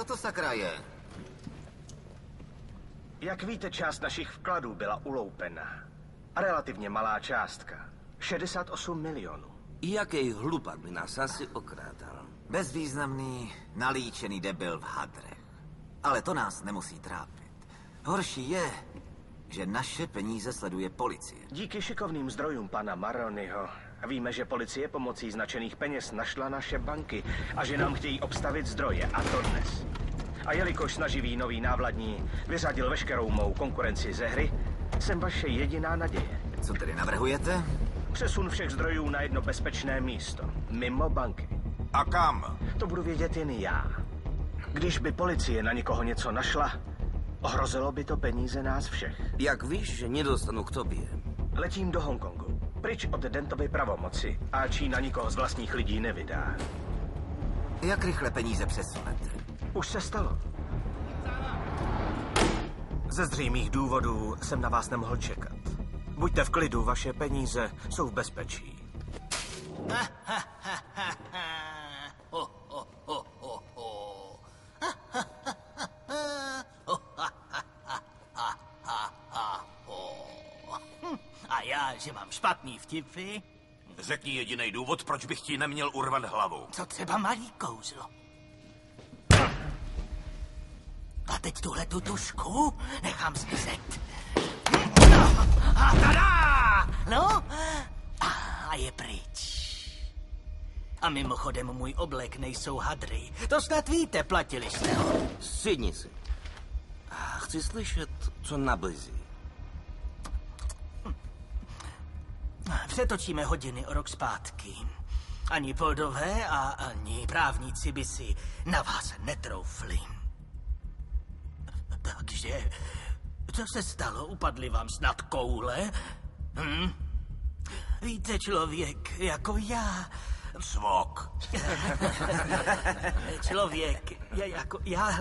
to sakra je? Jak víte, část našich vkladů byla uloupena. Relativně malá částka. 68 milionů. Jaký hlupak by nás asi okrádal? Bezvýznamný, nalíčený debil v hadrech. Ale to nás nemusí trápit. Horší je, že naše peníze sleduje policie. Díky šikovným zdrojům pana Maroniho víme, že policie pomocí značených peněz našla naše banky a že nám chtějí obstavit zdroje, a to dnes. A jelikož snaživý nový návladní vyřadil veškerou mou konkurenci ze hry, jsem vaše jediná naděje. Co tedy navrhujete? Přesun všech zdrojů na jedno bezpečné místo, mimo banky. A kam? To budu vědět jen já. Když by policie na někoho něco našla, ohrozilo by to peníze nás všech. Jak víš, že nedostanu k tobě? Letím do Hongkongu, pryč od Dentovy pravomoci, a Čína nikoho z vlastních lidí nevydá. Jak rychle peníze přesunete? Už se stalo. Ze zřejmých důvodů jsem na vás nemohl čekat. Buďte v klidu, vaše peníze jsou v bezpečí. A já, že mám špatný vtipy? Řekni jediný důvod, proč bych ti neměl urvat hlavu. Co třeba malý kouzlo? A teď tuhle tu tušku nechám zmizet. A tada! No, a je pryč. A mimochodem můj oblek nejsou hadry. To snad víte, platili jste ho. Sedni si. Chci slyšet, co nabízí. Přetočíme hodiny o rok zpátky. Ani poldové a ani právníci by si na vás netroufli. Takže, co se stalo? Upadly vám snad koule? Víte, člověk jako já... Svok. Člověk jako já,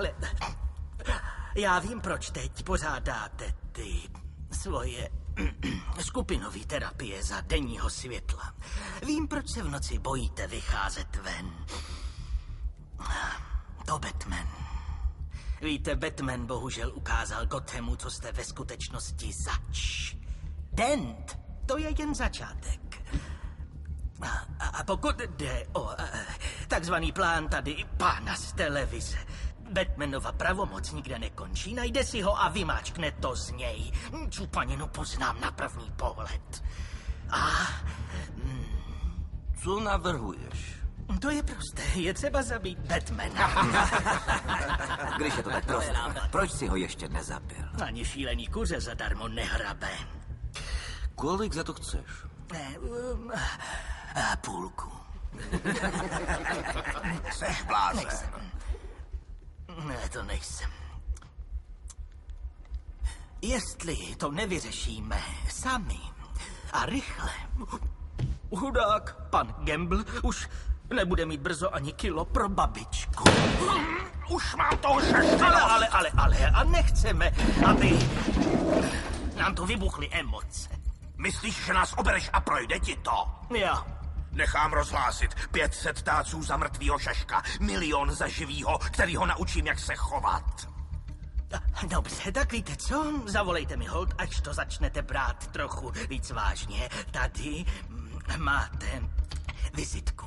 já vím, proč teď pořádáte ty svoje skupinové terapie za denního světla. Vím, proč se v noci bojíte vycházet ven. To Batman. Víte, Batman bohužel ukázal Gothamu, co jste ve skutečnosti zač. Dent, to je jen začátek. A pokud jde o takzvaný plán tady pána z televize, Batmanova pravomoc nikde nekončí, najde si ho a vymáčkne to z něj. Čupaninu poznám na první pohled. Co navrhuješ? To je prosté, je třeba zabít Batmana. Když je to tak prosté, proč si ho ještě nezabil? Ani šílený kuře zadarmo nehrabe. Kolik za to chceš? Půlku. Seš blázen. Ne, to nejsem. Jestli to nevyřešíme sami a rychle, chudák pan Gamble už nebude mít brzo ani kilo pro babičku. Už mám toho šest. Ale, a nechceme, aby nám to vybuchly emoce. Myslíš, že nás obereš a projde ti to? Já. Nechám rozhlásit 500 táců za mrtvýho šaška, 1 milion za živýho, který ho naučím, jak se chovat. Dobře, tak víte co? Zavolejte mi hold, až to začnete brát trochu víc vážně. Tady máte vizitku.